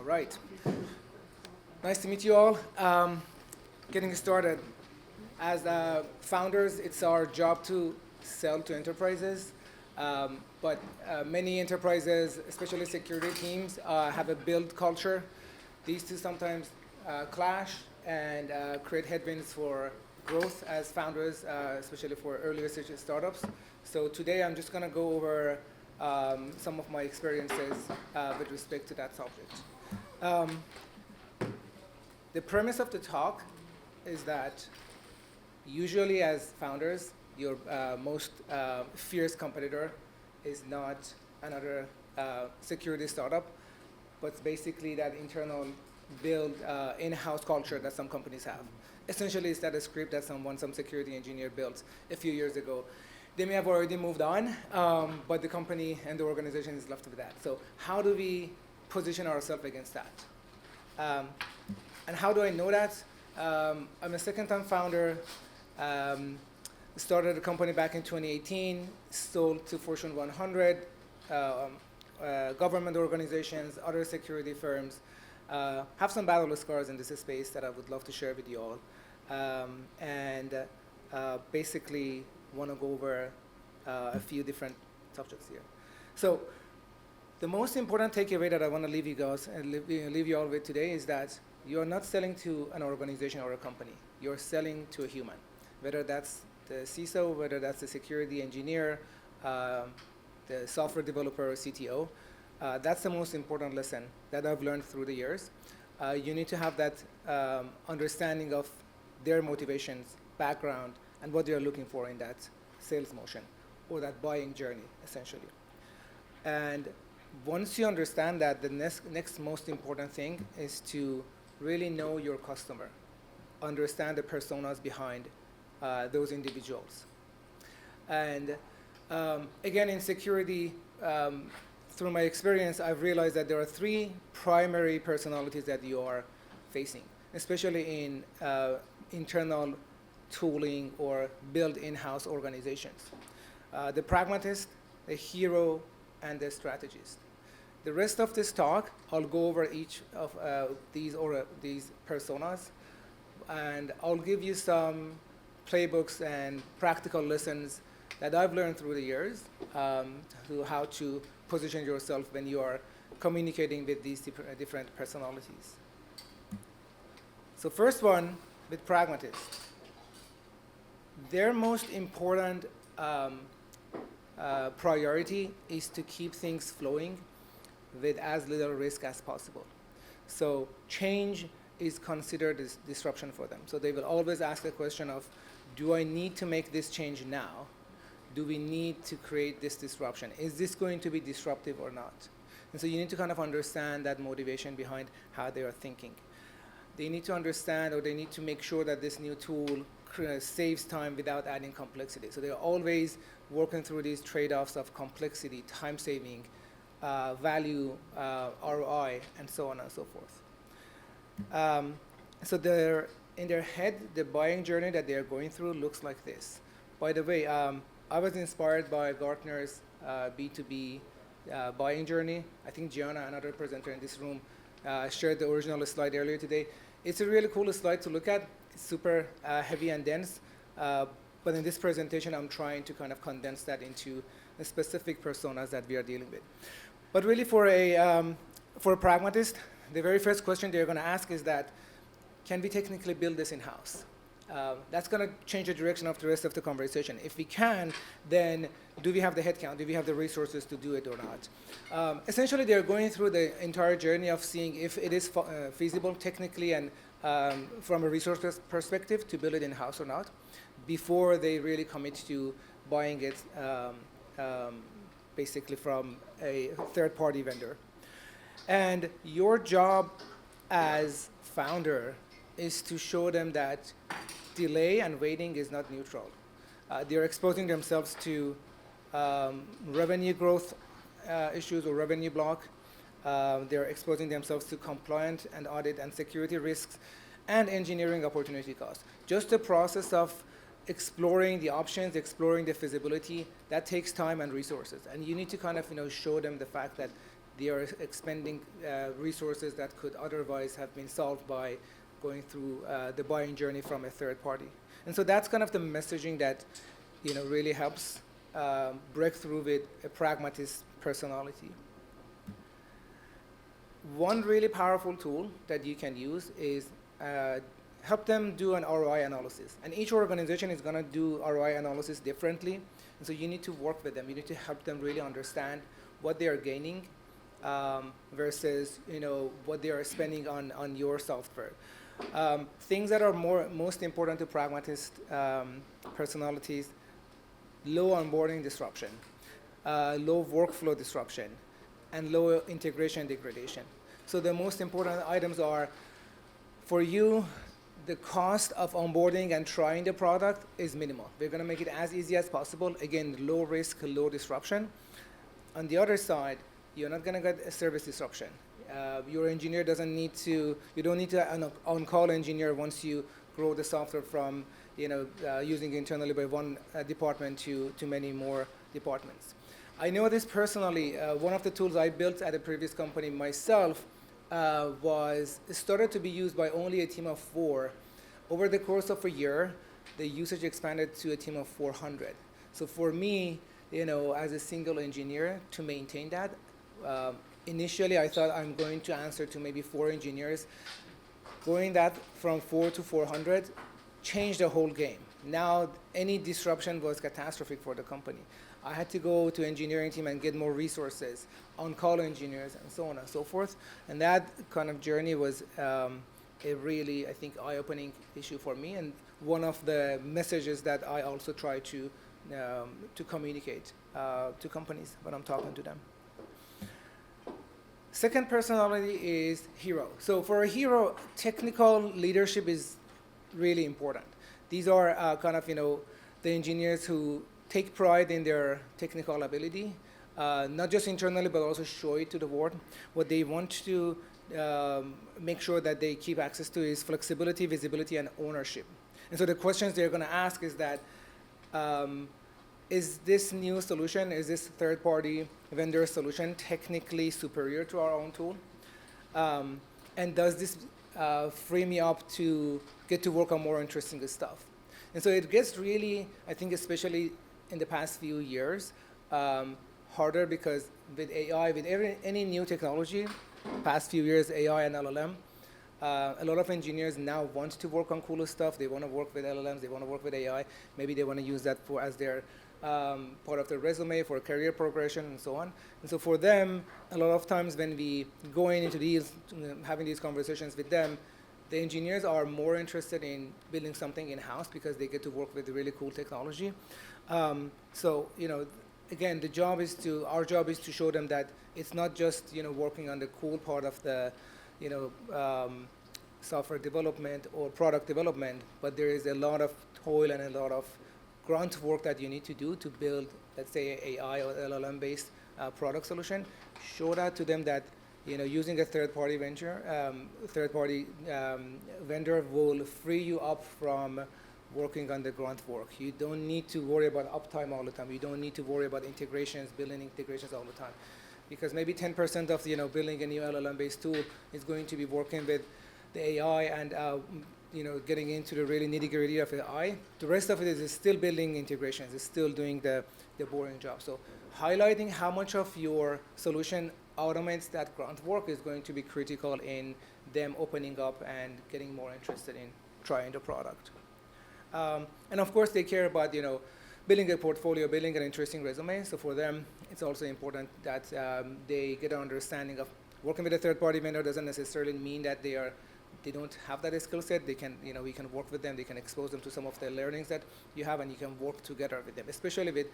All right. Nice to meet you all. Getting started. As founders, it's our job to sell to enterprises. But many enterprises, especially security teams, have a build culture. These two sometimes clash and create headwinds for growth as founders, especially for earlier stage startups. So today I'm just going to go over some of my experiences with respect to that subject. The premise of the talk is that usually as founders, your most fierce competitor is not another security startup, but it's basically that internal build in-house culture that some companies have. Essentially, it's that a script that some security engineer built a few years ago. They may have already moved on, but the company and the organization is left with that. So how do we position ourselves against that? And how do I know that? I'm a second-time founder. Started a company back in 2018, sold to Fortune 100, government organizations, other security firms. Have some battle scars in this space that I would love to share with you all. And basically want to go over a few different subjects here. So the most important takeaway that I want to leave you guys and leave you all with today is that you're not selling to an organization or a company. You're selling to a human, whether that's the CISO, whether that's the security engineer, the software developer or CTO. That's the most important lesson that I've learned through the years. You need to have that understanding of their motivations, background, and what they're looking for in that sales motion or that buying journey, essentially. And once you understand that, the next most important thing is to really know your customer, understand the personas behind those individuals. And again, in security, through my experience, I've realized that there are three primary personalities that you are facing, especially in internal tooling or build in-house organizations. The pragmatist, the hero, and the strategist. The rest of this talk, I'll go over each of these personas, and I'll give you some playbooks and practical lessons that I've learned through the years to how to position yourself when you are communicating with these different personalities. So first one, with pragmatists. Their most important priority is to keep things flowing with as little risk as possible. So change is considered as disruption for them. So they will always ask the question of, do I need to make this change now? Do we need to create this disruption? Is this going to be disruptive or not? And so you need to kind of understand that motivation behind how they are thinking. They need to understand, or they need to make sure that this new tool saves time without adding complexity. So they're always working through these trade-offs of complexity, time saving, value, ROI, and so on and so forth. So in their head, the buying journey that they're going through looks like this. By the way, I was inspired by Gartner's B2B buying journey. I think Gianna, another presenter in this room, shared the original slide earlier today. It's a really cool slide to look at. It's super heavy and dense. But in this presentation, I'm trying to kind of condense that into the specific personas that we are dealing with. But really for a pragmatist, the very first question they're going to ask is that, can we technically build this in-house? That's going to change the direction of the rest of the conversation. If we can, then do we have the headcount? Do we have the resources to do it or not? Essentially, they're going through the entire journey of seeing if it is feasible technically and from a resource perspective to build it in-house or not before they really commit to buying it basically from a third-party vendor. And your job as founder is to show them that delay and waiting is not neutral. They're exposing themselves to revenue growth issues or revenue block. They're exposing themselves to compliance and audit and security risks and engineering opportunity costs. Just the process of exploring the options, exploring the feasibility, that takes time and resources. And you need to kind of show them the fact that they are expending resources that could otherwise have been solved by going through the buying journey from a third party. And so that's kind of the messaging that really helps break through with a pragmatist personality. One really powerful tool that you can use is help them do an ROI analysis. And each organization is going to do ROI analysis differently. And so you need to work with them. You need to help them really understand what they are gaining versus what they are spending on your software. Things that are most important to pragmatist personalities: low onboarding disruption, low workflow disruption, and low integration degradation. So the most important items are, for you, the cost of onboarding and trying the product is minimal. We're going to make it as easy as possible. Again, low risk, low disruption. On the other side, you're not going to get a service disruption. Your engineer doesn't need to, you don't need to an on-call engineer once you grow the software from using internally by one department to many more departments. I know this personally. One of the tools I built at a previous company myself started to be used by only a team of 4. Over the course of a year, the usage expanded to a team of 400. So for me, as a single engineer, to maintain that, initially I thought I'm going to answer to maybe 4 engineers. Going that from 4 to 400 changed the whole game. Now any disruption was catastrophic for the company. I had to go to engineering team and get more resources, on-call engineers, and so on and so forth. And that kind of journey was a really, I think, eye-opening issue for me, and one of the messages that I also try to communicate to companies when I'm talking to them. Second personality is hero. So for a hero, technical leadership is really important. These are kind of, the engineers who take pride in their technical ability, not just internally, but also show it to the world. What they want to make sure that they keep access to is flexibility, visibility, and ownership. And so the questions they're going to ask is that, is this new solution, is this third-party vendor solution technically superior to our own tool? And does this free me up to get to work on more interesting stuff? And so it gets really, I think especially in the past few years, harder, because with AI, with any new technology, past few years, AI and LLM, a lot of engineers now want to work on cooler stuff. They want to work with LLMs. They want to work with AI. Maybe they want to use that as their part of their resume for career progression and so on. And so for them, a lot of times when we go into these, having these conversations with them, the engineers are more interested in building something in-house because they get to work with really cool technology. So, again, our job is to show them that it's not just, working on the cool part of the, software development or product development, but there is a lot of toil and a lot of grunt work that you need to do to build, let's say, AI or LLM-based product solution. Show that to them that, using a third-party vendor will free you up from working on the grunt work. You don't need to worry about uptime all the time. You don't need to worry about integrations, building integrations all the time. Because maybe 10% of building a new LLM-based tool is going to be working with the AI and getting into the really nitty-gritty of AI. The rest of it is still building integrations. It's still doing the boring job. So highlighting how much of your solution automates that grunt work is going to be critical in them opening up and getting more interested in trying the product. And of course, they care about building a portfolio, building an interesting resume. So for them, it's also important that they get an understanding of working with a third-party vendor doesn't necessarily mean that they don't have that skill set. They can, we can work with them. They can expose them to some of the learnings that you have, and you can work together with them. Especially with,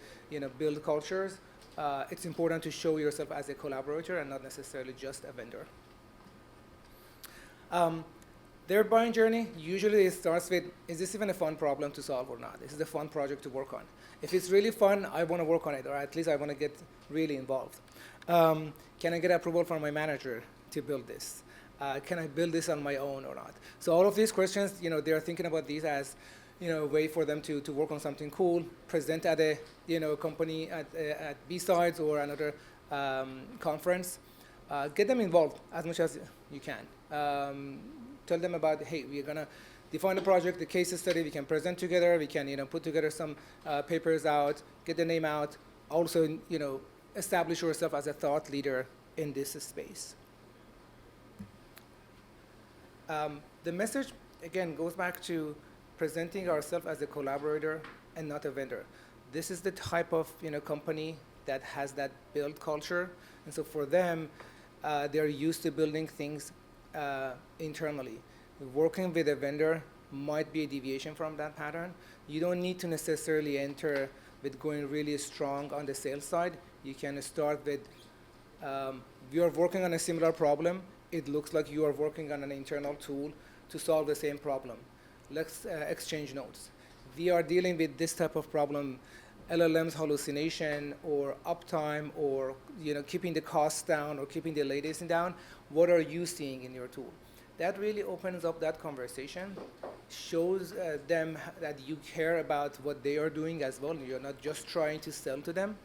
build cultures, it's important to show yourself as a collaborator and not necessarily just a vendor. Their buying journey, usually it starts with, is this even a fun problem to solve or not? This is a fun project to work on. If it's really fun, I want to work on it, or at least I want to get really involved. Can I get approval from my manager to build this? Can I build this on my own or not? So all of these questions, they're thinking about these as, a way for them to work on something cool, present at a, company at BSides or another conference. get them involved as much as you can. Tell them about, hey, we're gonna define the project, the case study, we can present together, we can put together some papers out, get the name out, also establish yourself as a thought leader in this space. The message, again, goes back to presenting ourselves as a collaborator and not a vendor. This is the type of company that has that build culture, and so for them, they're used to building things internally. Working with a vendor might be a deviation from that pattern. You don't need to necessarily enter with going really strong on the sales side. You can start with, we are working on a similar problem. It looks like you are working on an internal tool to solve the same problem. Let's exchange notes. We are dealing with this type of problem, LLM's hallucination or uptime or keeping the costs down or keeping the latency down. What are you seeing in your tool? That really opens up that conversation, shows them that you care about what they are doing as well. You're not just trying to sell to them.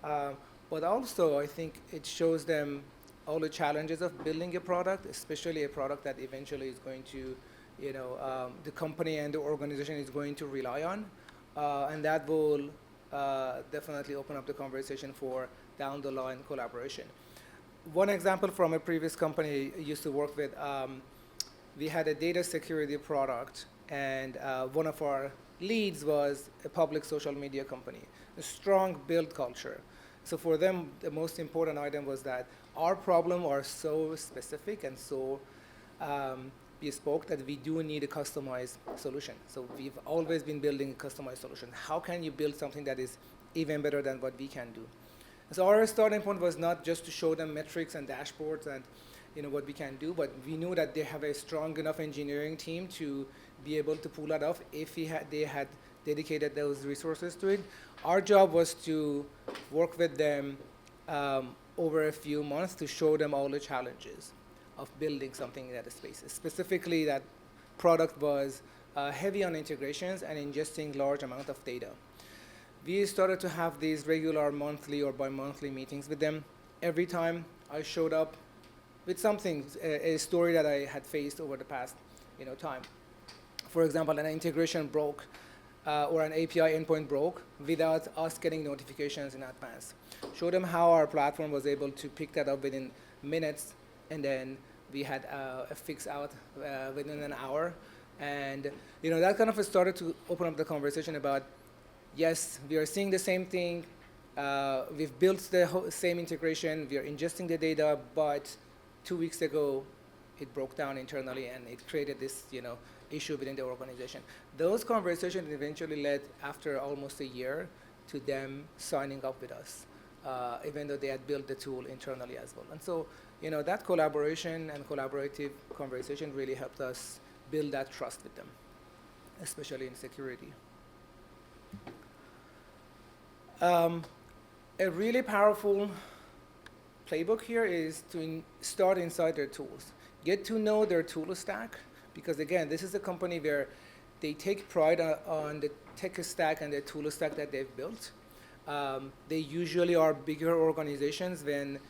But also, I think it shows them all the challenges of building a product, especially a product that eventually is going to, the company and the organization is going to rely on. And that will definitely open up the conversation for down the line collaboration. One example from a previous company I used to work with, we had a data security product, and one of our leads was a public social media company, a strong build culture. So for them, the most important item was that our problem are so specific and so bespoke that we do need a customized solution. So we've always been building a customized solution. How can you build something that is even better than what we can do? So our starting point was not just to show them metrics and dashboards and what we can do, but we knew that they have a strong enough engineering team to be able to pull that off if they had dedicated those resources to it. Our job was to work with them over a few months to show them all the challenges of building something in that space. Specifically, that product was heavy on integrations and ingesting large amount of data. We started to have these regular monthly or bi-monthly meetings with them. Every time I showed up with something, a story that I had faced over the past time. For example, an integration broke or an API endpoint broke without us getting notifications in advance. Show them how our platform was able to pick that up within minutes, and then we had a fix out within an hour. And that kind of started to open up the conversation about, yes, we are seeing the same thing. We've built the same integration. We are ingesting the data, but 2 weeks ago, it broke down internally, and it created this issue within the organization. Those conversations eventually led, after almost a year, to them signing up with us, even though they had built the tool internally as well. And so, that collaboration and collaborative conversation really helped us build that trust with them, especially in security. A really powerful playbook here is to start inside their tools. Get to know their tool stack, because again, this is a company where they take pride on the tech stack and the tool stack that they've built. They usually are bigger organizations when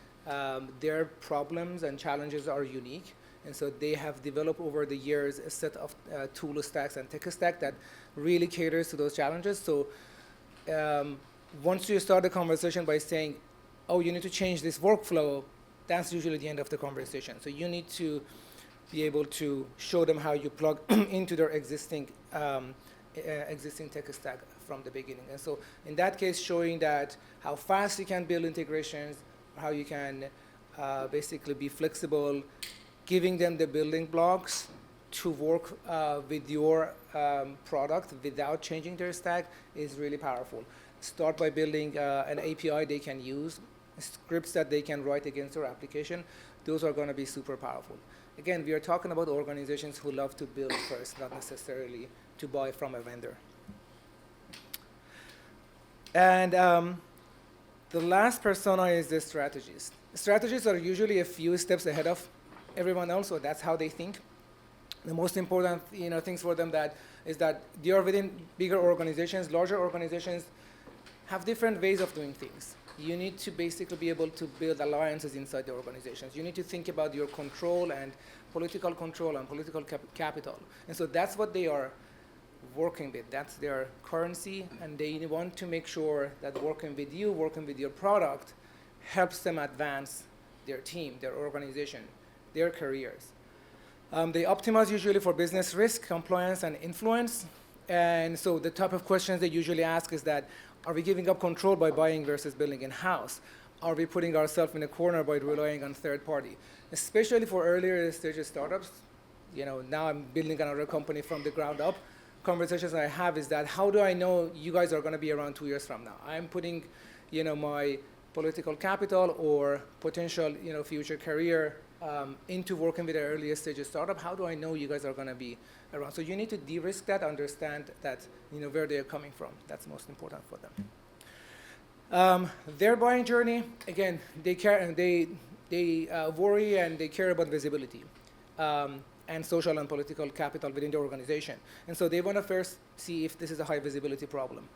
their problems and challenges are unique. And so they have developed over the years a set of tool stacks and tech stack that really caters to those challenges. So once you start the conversation by saying, oh, you need to change this workflow, that's usually the end of the conversation. So you need to be able to show them how you plug into their existing tech stack from the beginning. And so in that case, showing that how fast you can build integrations, how you can basically be flexible, giving them the building blocks to work with your product without changing their stack is really powerful. Start by building an API they can use, scripts that they can write against their application. Those are going to be super powerful. Again, we are talking about organizations who love to build first, not necessarily to buy from a vendor. And the last persona is the strategists. Strategists are usually a few steps ahead of everyone else, so that's how they think. The most important things for them is that they are within bigger organizations. Larger organizations have different ways of doing things. you need to basically be able to build alliances inside the organizations. You need to think about your control and political control and political capital. And so that's what they are working with. That's their currency, and they want to make sure that working with you, working with your product, helps them advance their team, their organization, their careers. They optimize usually for business risk, compliance, and influence. And so the type of questions they usually ask is that, are we giving up control by buying versus building in-house? Are we putting ourselves in a corner by relying on third party? Especially for earlier stage startups, now I'm building another company from the ground up. Conversations I have is that, how do I know you guys are going to be around 2 years from now? I'm putting, my political capital or potential, future career into working with an earlier stage startup. How do I know you guys are going to be around? So you need to de-risk that, understand that, where they're coming from. That's most important for them. Their buying journey, again, they worry and they care about visibility and social and political capital within the organization. And so they want to first see if this is a high visibility problem.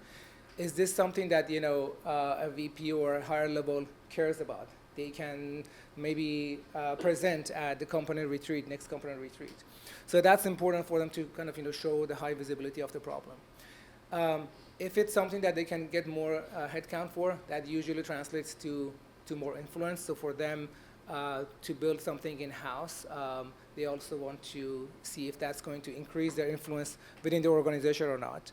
Is this something that a VP or a higher level cares about? They can maybe present at the company retreat, next company retreat. So that's important for them to kind of show the high visibility of the problem. If it's something that they can get more headcount for, that usually translates to more influence. So for them to build something in-house, they also want to see if that's going to increase their influence within the organization or not.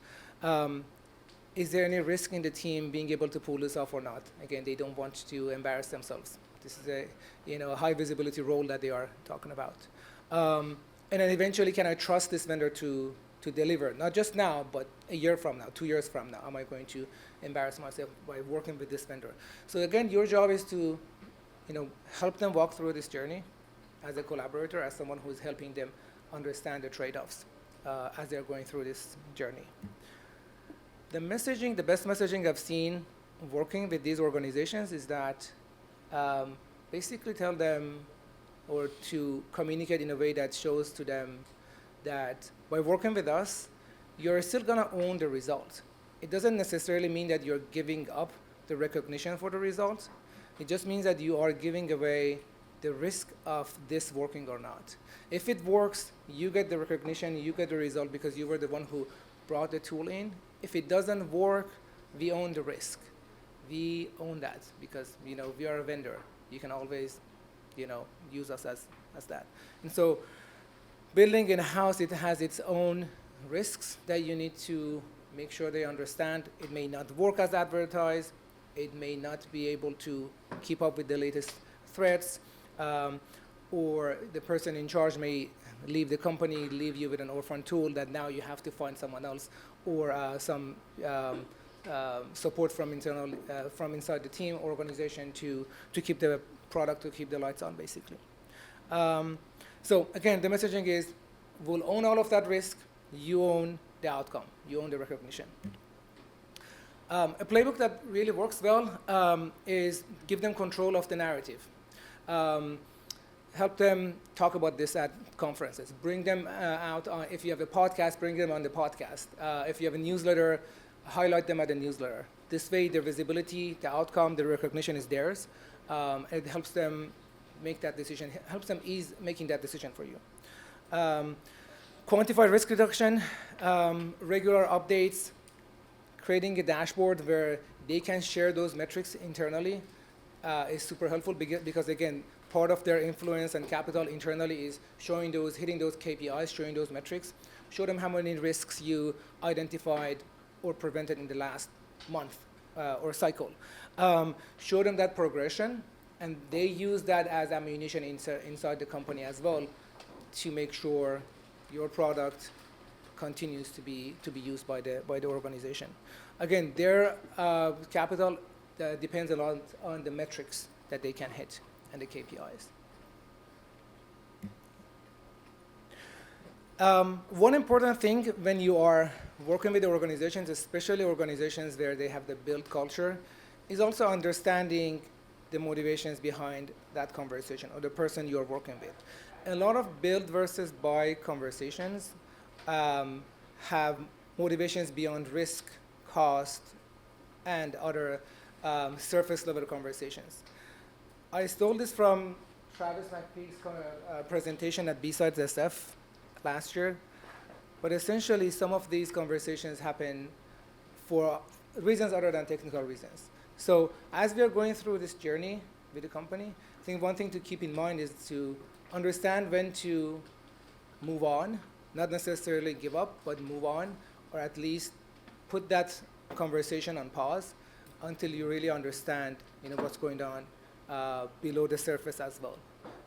Is there any risk in the team being able to pull this off or not? Again, they don't want to embarrass themselves. This is a high visibility role that they are talking about. And then eventually, can I trust this vendor to deliver? Not just now, but a year from now, 2 years from now. Am I going to embarrass myself by working with this vendor? So again, your job is to help them walk through this journey as a collaborator, as someone who's helping them understand the trade-offs as they're going through this journey. The best messaging I've seen working with these organizations is that basically tell them or to communicate in a way that shows to them that by working with us, you're still going to own the result. It doesn't necessarily mean that you're giving up the recognition for the result. It just means that you are giving away the risk of this working or not. If it works, you get the recognition, you get the result because you were the one who brought the tool in. If it doesn't work, we own the risk. We own that because we are a vendor. You can always use us as that. And so building in-house, it has its own risks that you need to make sure they understand. It may not work as advertised. It may not be able to keep up with the latest threats, or the person in charge may leave the company, leave you with an orphan tool that now you have to find someone else, or some support from inside the team organization to keep the product, to keep the lights on, basically. So again, the messaging is, we'll own all of that risk. You own the outcome. You own the recognition. A playbook that really works well is give them control of the narrative. Help them talk about this at conferences. Bring them out if you have a podcast, bring them on the podcast. If you have a newsletter, highlight them at the newsletter. This way, the visibility, the outcome, the recognition is theirs. It helps them make that decision, helps them ease making that decision for you. Quantify risk reduction, regular updates, creating a dashboard where they can share those metrics internally is super helpful because again, part of their influence and capital internally is hitting those KPIs, showing those metrics. Show them how many risks you identified or prevented in the last month or cycle. Show them that progression, and they use that as ammunition inside the company as well to make sure your product continues to be used by the organization. Again, their capital depends a lot on the metrics that they can hit and the KPIs. One important thing when you are working with the organizations, especially organizations where they have the build culture, is also understanding the motivations behind that conversation or the person you're working with. A lot of build versus buy conversations have motivations beyond risk, cost, and other surface level conversations. I stole this from Travis McPeak's presentation at BSidesNYC last year, but essentially some of these conversations happen for reasons other than technical reasons. So as we are going through this journey with the company, I think one thing to keep in mind is to understand when to move on, not necessarily give up, but move on, or at least put that conversation on pause until you really understand, what's going on below the surface as well.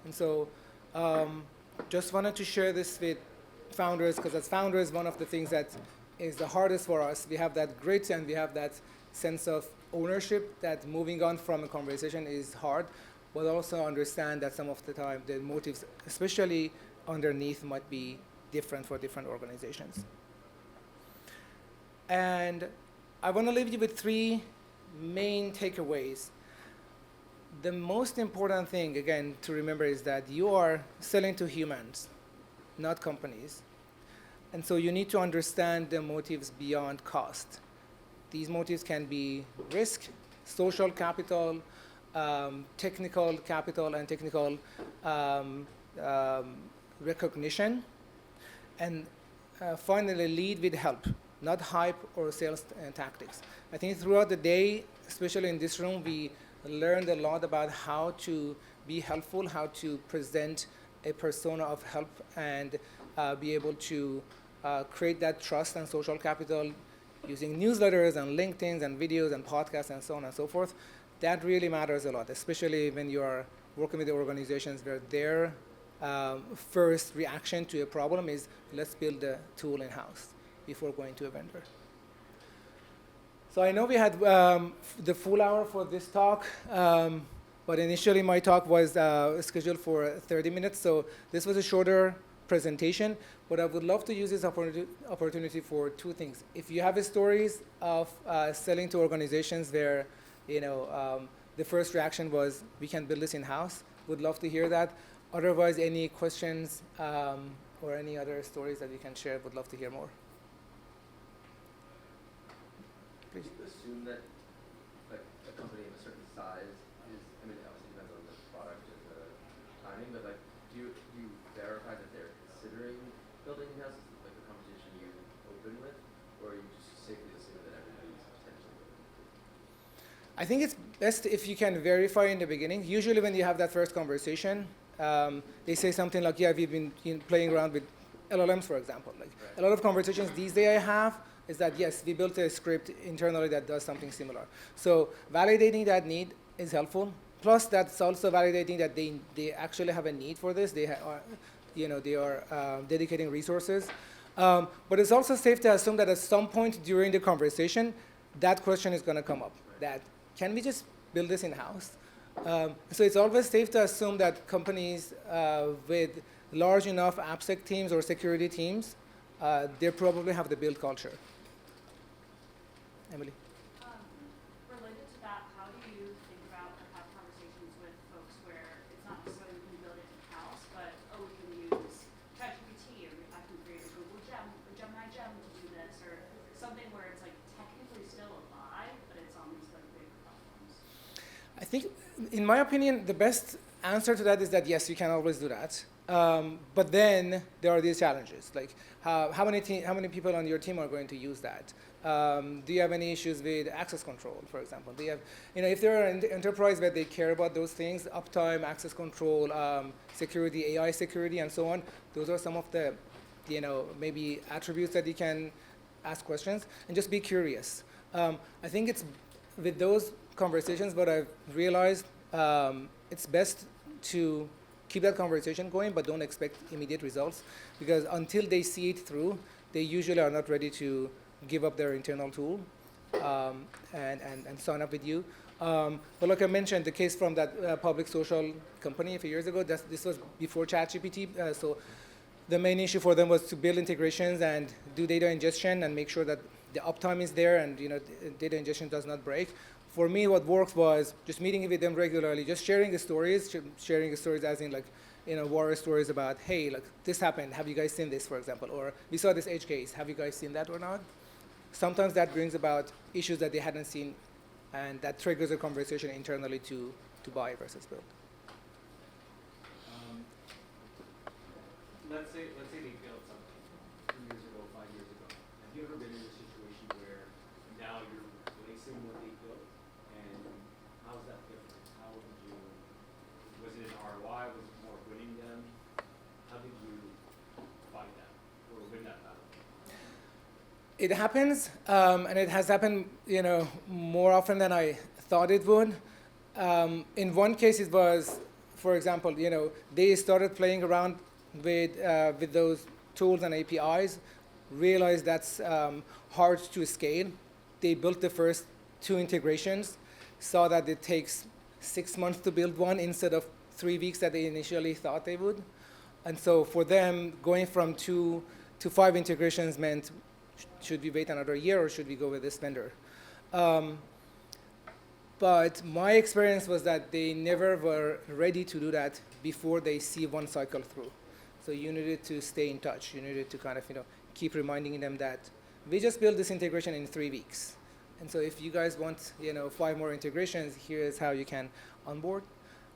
And so just wanted to share this with founders, because as founders, one of the things that is the hardest for us, we have that grit and we have that sense of ownership that moving on from a conversation is hard, but also understand that some of the time the motives, especially underneath, might be different for different organizations. And I want to leave you with 3 main takeaways. The most important thing, again, to remember is that you are selling to humans, not companies. And so you need to understand the motives beyond cost. These motives can be risk, social capital, technical capital, and technical recognition. And finally, lead with help, not hype or sales tactics. I think throughout the day, especially in this room, we learned a lot about how to be helpful, how to present a persona of help, and be able to create that trust and social capital using newsletters and LinkedIn's and videos and podcasts and so on and so forth. That really matters a lot, especially when you are working with the organizations where their first reaction to a problem is, let's build the tool in-house before going to a vendor. So I know we had the full hour for this talk, but initially my talk was scheduled for 30 minutes, so this was a shorter presentation, but I would love to use this opportunity for 2 things. If you have stories of selling to organizations where the first reaction was, we can build this in-house, would love to hear that. Otherwise, any questions or any other stories that you can share, would love to hear more. Please. Do you assume that like a company of a certain size is, I mean, it obviously depends on the product and the timing, but like, do you verify that they're considering building in-house? Is it like the conversation you open with, or are you just safely assume that everybody's potentially building? I think it's best if you can verify in the beginning. Usually when you have that first conversation, they say something like, yeah, we've been playing around with LLMs, for example. Like a lot of conversations these days I have is that, yes, we built a script internally that does something similar. So validating that need is helpful. Plus, that's also validating that they actually have a need for this. They are dedicating resources. But it's also safe to assume that at some point during the conversation, that question is going to come up. That, can we just build this in-house? So it's always safe to assume that companies with large enough AppSec teams or security teams, they probably have the build culture. Emily? Related to that, how do you think about or have conversations with folks where it's not necessarily we can build it in-house, but we can use ChatGPT, or I can create a Google Gem, a Gemini Gem to do this, or something where it's like technically still alive, but it's on these like big platforms? I think, in my opinion, the best answer to that is that yes, you can always do that. But then there are these challenges, like how many people on your team are going to use that? Do you have any issues with access control, for example? Do you have, if they're an enterprise where they care about those things, uptime, access control, security, AI security, and so on, those are some of the, maybe attributes that you can ask questions, and just be curious. I think it's with those conversations, what I've realized, it's best to keep that conversation going, but don't expect immediate results, because until they see it through, they usually are not ready to give up their internal tool and sign up with you. But like I mentioned, the case from that public social company a few years ago, this was before ChatGPT, so the main issue for them was to build integrations and do data ingestion and make sure that the uptime is there and data ingestion does not break. For me, what worked was just meeting with them regularly, just sharing the stories as in like, war stories about, hey, like this happened, have you guys seen this, for example, or we saw this edge case, have you guys seen that or not? Sometimes that brings about issues that they hadn't seen And that triggers a conversation internally to buy versus build. Let's say they built something 2 years ago, 5 years ago. Have you ever been in a situation where now you're replacing what they built, and how's that different? How did you? Was it an ROI? Was it more winning them? How did you fight that or win that battle? It happens, and it has happened, more often than I thought it would. In one case, it was, for example, they started playing around with those tools and APIs, realized that's hard to scale. They built the first 2 integrations, saw that it takes 6 months to build one instead of 3 weeks that they initially thought they would. And so for them, going from 2 to 5 integrations meant, should we wait another year or should we go with this vendor? But my experience was that they never were ready to do that before they see one cycle through. So you needed to stay in touch. You needed to kind of, keep reminding them that we just built this integration in 3 weeks. And so if you guys want, 5 more integrations, here's how you can onboard.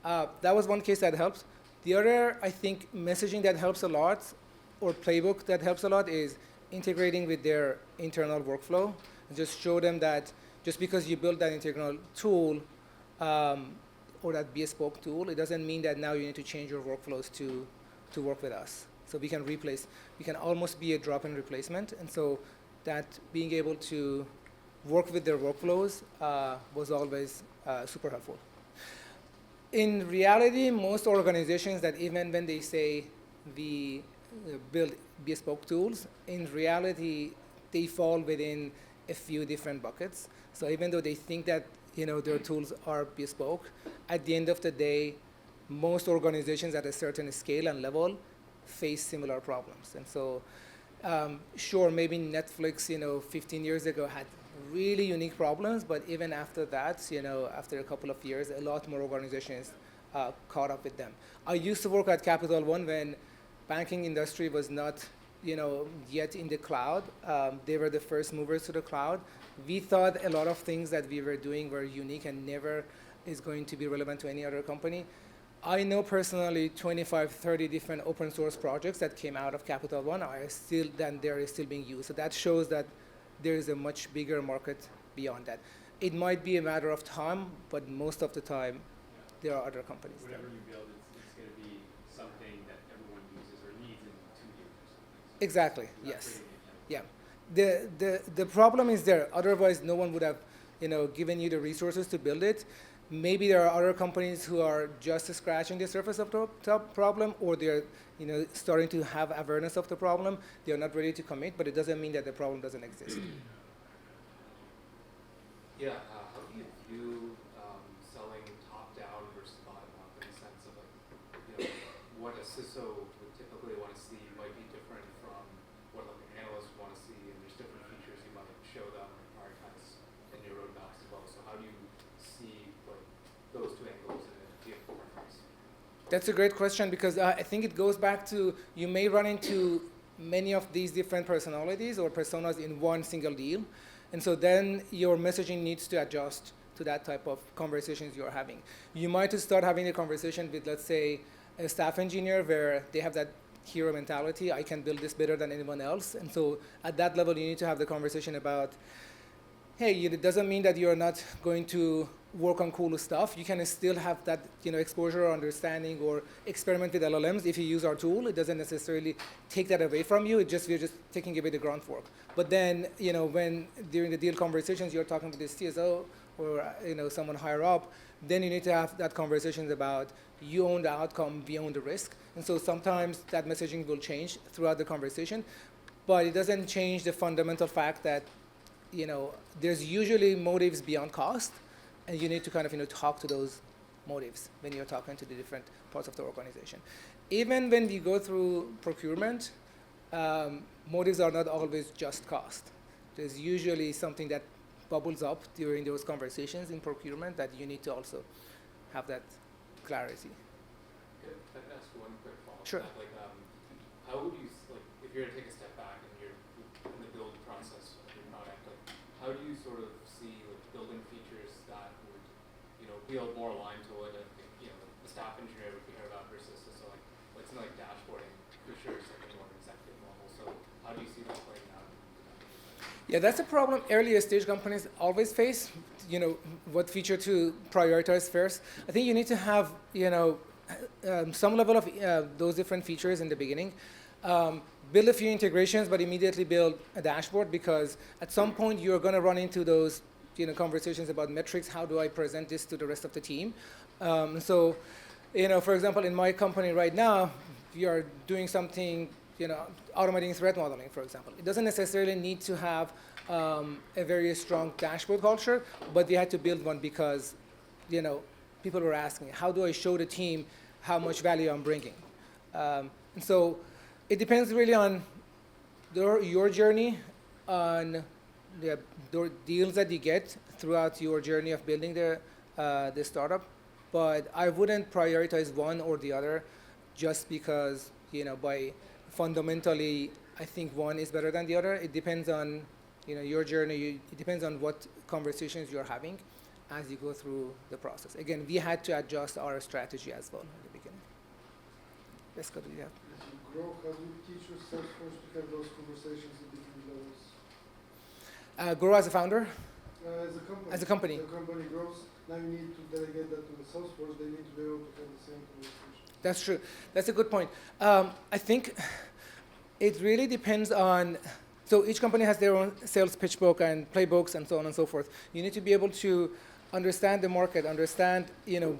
That was one case that helped. The other, I think, messaging that helps a lot, or playbook that helps a lot, is integrating with their internal workflow. And just show them that just because you build that integral tool or that bespoke tool, it doesn't mean that now you need to change your workflows to work with us. So we can almost be a drop-in replacement. And so that being able to work with their workflows was always super helpful. In reality, most organizations that even when they say we build bespoke tools, in reality, they fall within a few different buckets. So even though they think that their tools are bespoke, at the end of the day, most organizations at a certain scale and level face similar problems. And so, sure, maybe Netflix, 15 years ago had really unique problems, but even after that, after a couple of years, a lot more organizations caught up with them. I used to work at Capital One when banking industry was not, yet in the cloud. They were the first movers to the cloud. We thought a lot of things that we were doing were unique and never is going to be relevant to any other company. I know personally 25, 30 different open source projects that came out of Capital One are still being used. So that shows that there is a much bigger market beyond that. It might be a matter of time, but most of the time, there are other companies. Whatever you build, it's going to be something that everyone uses or needs in 2 years or something. So Exactly. Yes. Yeah. The problem is there. Otherwise, no one would have, given you the resources to build it. Maybe there are other companies who are just scratching the surface of the problem, or they're, starting to have awareness of the problem. They are not ready to commit, but it doesn't mean that the problem doesn't exist. Yeah. How do you view selling top down versus bottom up in the sense of what a CISO would typically want to see might be different from what an analyst would want to see, and there's different features you might show them or prioritize in your roadmaps as well. So how do you see those 2 angles and the preference? That's a great question, because I think it goes back to, you may run into many of these different personalities or personas in one single deal. And so then your messaging needs to adjust to that type of conversations you're having. You might start having a conversation with, let's say, a staff engineer where they have that hero mentality. I can build this better than anyone else. And so at that level, you need to have the conversation about, hey, it doesn't mean that you're not going to work on cool stuff. You can still have that exposure or understanding or experiment with LLMs if you use our tool. It doesn't necessarily take that away from you. We're just taking away the groundwork. But then when during the deal conversations you're talking with the CSO or someone higher up, then you need to have that conversations about you own the outcome, we own the risk. And so sometimes that messaging will change throughout the conversation, but it doesn't change the fundamental fact that there's usually motives beyond cost, and you need to kind of talk to those motives when you're talking to the different parts of the organization. Even when we go through procurement, motives are not always just cost. There's usually something that bubbles up during those conversations in procurement that you need to also have that clarity. If I can ask one quick follow-up. Sure. How would you, if you're to take a step back and you're in the build process of your product, how do you sort of see like building features that would, feel more aligned to what a staff engineer would care about versus so like something like dashboarding features at a more executive level. So how do you see that playing out? Yeah, that's a problem earlier stage companies always face. What feature to prioritize first. I think you need to have, some level of those different features in the beginning. Build a few integrations, but immediately build a dashboard, because at some point you're going to run into those, conversations about metrics. How do I present this to the rest of the team? So, for example, in my company right now, we are doing something, automating threat modeling, for example. It doesn't necessarily need to have a very strong dashboard culture, but we had to build one because, people were asking, how do I show the team how much value I'm bringing? And so it depends really on your journey, on the deals that you get throughout your journey of building the startup. But I wouldn't prioritize one or the other just because, by fundamentally, I think one is better than the other. It depends on, your journey. It depends on what conversations you're having as you go through the process. Again, we had to adjust our strategy as well in the beginning. Let's go to the As you grow, how do you teach your sales force to have those conversations at different levels? Grow as a founder. As a company. The company grows. Now you need to delegate that to the sales force. They need to be able to have the same conversation. That's true. That's a good point. I think it really depends on, so each company has their own sales pitch book and playbooks and so on and so forth. You need to be able to understand the market, understand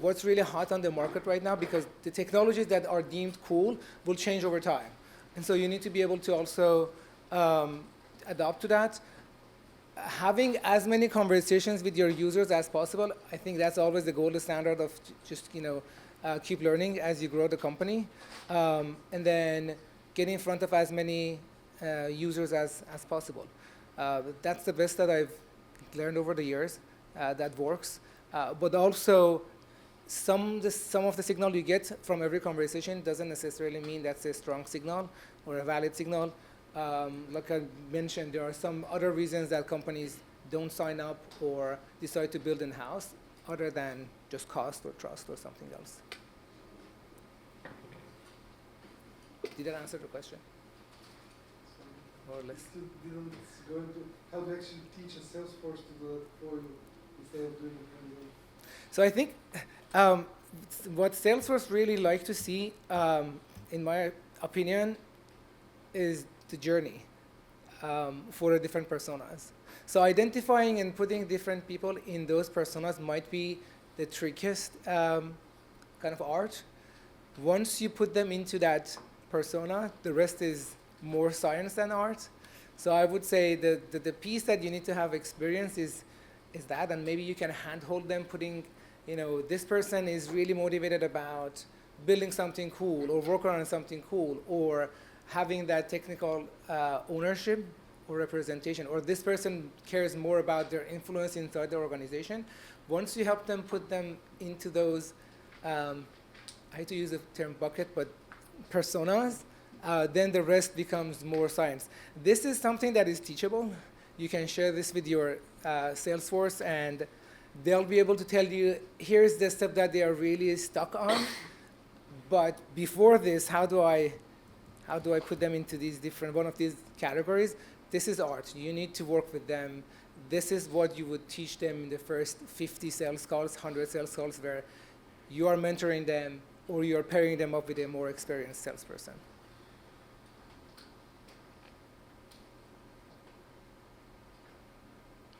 what's really hot on the market right now, because the technologies that are deemed cool will change over time. And so you need to be able to also adapt to that. Having as many conversations with your users as possible, I think that's always the gold standard of just keep learning as you grow the company, and then get in front of as many users as possible. That's the best that I've learned over the years. That works, but also some of the signal you get from every conversation doesn't necessarily mean that's a strong signal or a valid signal. Like I mentioned, there are some other reasons that companies don't sign up or decide to build in-house other than just cost or trust or something else. Did that answer the question? More or less. Still didn't go into how to actually teach a sales force to do it for you instead of doing it for you. So I think what Salesforce really like to see, in my opinion, is the journey for the different personas. So identifying and putting different people in those personas might be the trickiest kind of art. Once you put them into that persona, the rest is more science than art. So I would say that the piece that you need to have experience is that, and maybe you can handhold them, putting, this person is really motivated about building something cool or working on something cool, or having that technical ownership or representation, or this person cares more about their influence inside the organization. Once you help them put them into those, I hate to use the term bucket, but personas, then the rest becomes more science. This is something that is teachable. You can share this with your sales force, and they'll be able to tell you, here's the step that they are really stuck on. But before this, how do I put them into these different, one of these categories? This is art. You need to work with them. This is what you would teach them in the first 50 sales calls, 100 sales calls, where you are mentoring them or you're pairing them up with a more experienced salesperson.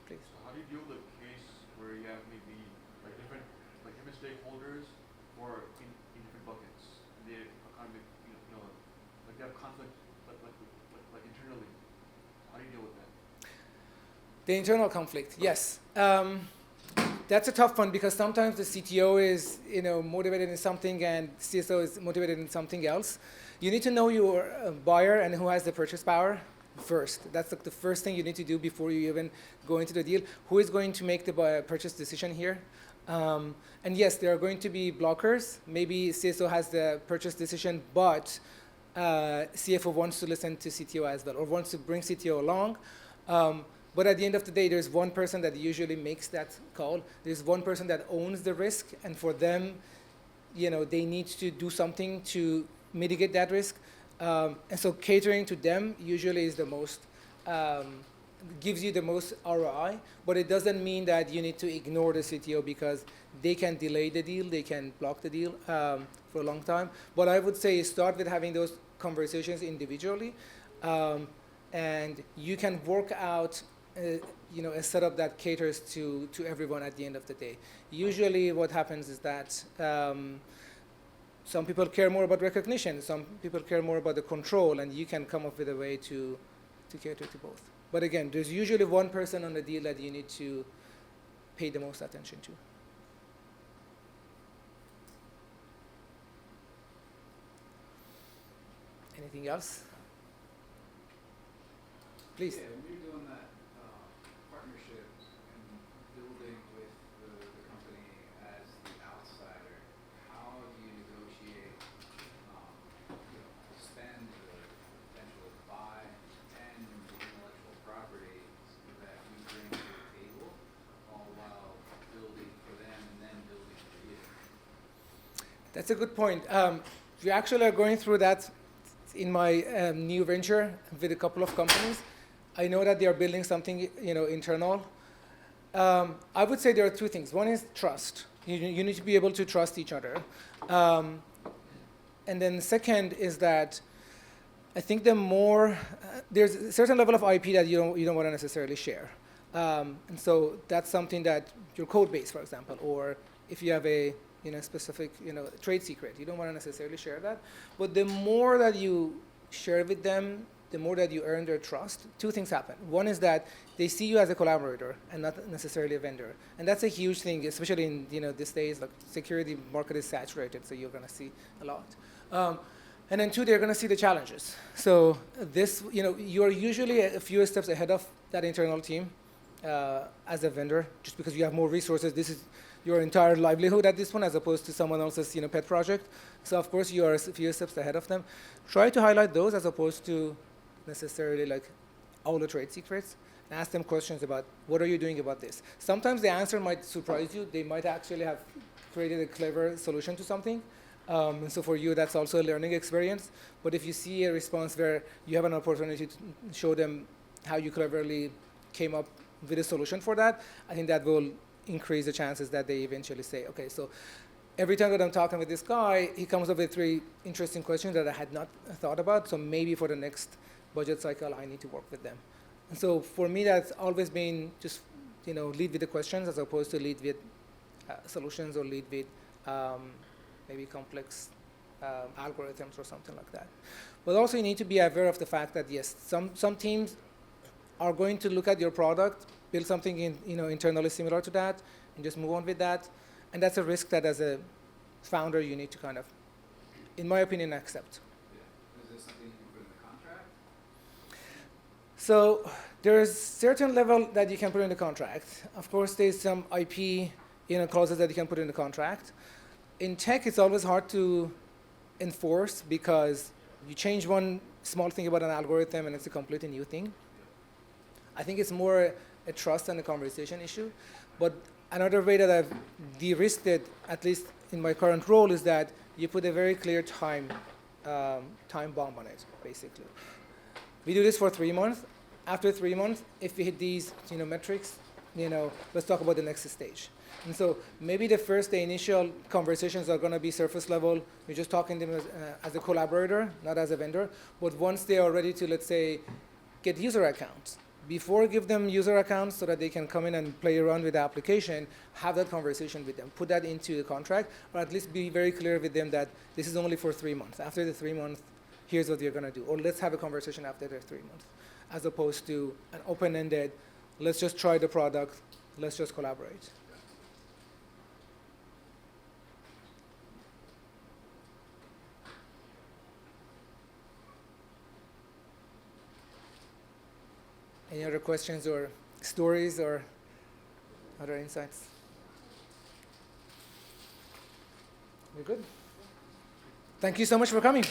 Please. So how do you deal with a case where you have maybe different stakeholders or in different buckets? They are kind of like they have conflict like internally. How do you deal with that? The internal conflict, yes. That's a tough one, because sometimes the CTO is motivated in something and CSO is motivated in something else. You need to know your buyer and who has the purchase power first. That's the first thing you need to do before you even go into the deal. Who is going to make the purchase decision here? And yes, there are going to be blockers. Maybe CSO has the purchase decision, but CFO wants to listen to CTO as well, or wants to bring CTO along. But at the end of the day, there's one person that usually makes that call. There's one person that owns the risk, and for them, they need to do something to mitigate that risk. And so catering to them usually is the most, gives you the most ROI, but it doesn't mean that you need to ignore the CTO because they can delay the deal, they can block the deal for a long time. But I would say start with having those conversations individually, and you can work out a setup that caters to everyone at the end of the day. Usually what happens is that some people care more about recognition, some people care more about the control, and you can come up with a way to cater to both. But again, there's usually one person on the deal that you need to pay the most attention to. Anything else? Please. Yeah, when you're doing that partnership and building with the company as the outsider, how do you negotiate, spend the potential to buy and the intellectual property that you bring to the table, all while building for them and then building for you? That's a good point. We actually are going through that in my new venture with a couple of companies. I know that they are building something, internal. I would say there are two things. One is trust. You need to be able to trust each other. And then the second is that I think the more there's a certain level of IP that you don't want to necessarily share. And so that's something that your code base, for example, or if you have a specific trade secret, you don't want to necessarily share that. But the more that you share with them, the more that you earn their trust, two things happen. One is that they see you as a collaborator and not necessarily a vendor. And that's a huge thing, especially in these days, like security market is saturated, so you're going to see a lot. And then two, they're going to see the challenges. So this, you're usually a few steps ahead of that internal team as a vendor, just because you have more resources. This is your entire livelihood at this point, as opposed to someone else's pet project. So of course, you are a few steps ahead of them. Try to highlight those as opposed to necessarily like all the trade secrets, and ask them questions about what are you doing about this. Sometimes the answer might surprise you. They might actually have created a clever solution to something. And so for you, that's also a learning experience. But if you see a response where you have an opportunity to show them how you cleverly came up with a solution for that, I think that will increase the chances that they eventually say, okay, so every time that I'm talking with this guy, he comes up with 3 interesting questions that I had not thought about, so maybe for the next budget cycle, I need to work with them. And so for me, that's always been just, lead with the questions as opposed to lead with solutions or lead with maybe complex algorithms or something like that. But also you need to be aware of the fact that, yes, some teams are going to look at your product, build something internally similar to that, and just move on with that. And that's a risk that as a founder you need to kind of, in my opinion, accept. Yeah. Is this something you can put in the contract? So there's certain level that you can put in the contract. Of course, there's some IP clauses that you can put in the contract. In tech, it's always hard to enforce because you change one small thing about an algorithm and it's a completely new thing. I think it's more a trust and a conversation issue. But another way that I've de-risked it, at least in my current role, is that you put a very clear time bomb on it, basically. We do this for 3 months. After 3 months, if we hit these metrics, let's talk about the next stage. And so maybe the initial conversations are going to be surface level. You're just talking to them as a collaborator, not as a vendor. But once they are ready to, let's say, get user accounts, before give them user accounts so that they can come in and play around with the application, have that conversation with them. Put that into the contract, or at least be very clear with them that this is only for 3 months. After the 3 months, here's what you're going to do. Or let's have a conversation after the 3 months, as opposed to an open-ended, let's just try the product, let's just collaborate. Any other questions or stories or other insights? We're good? Thank you so much for coming.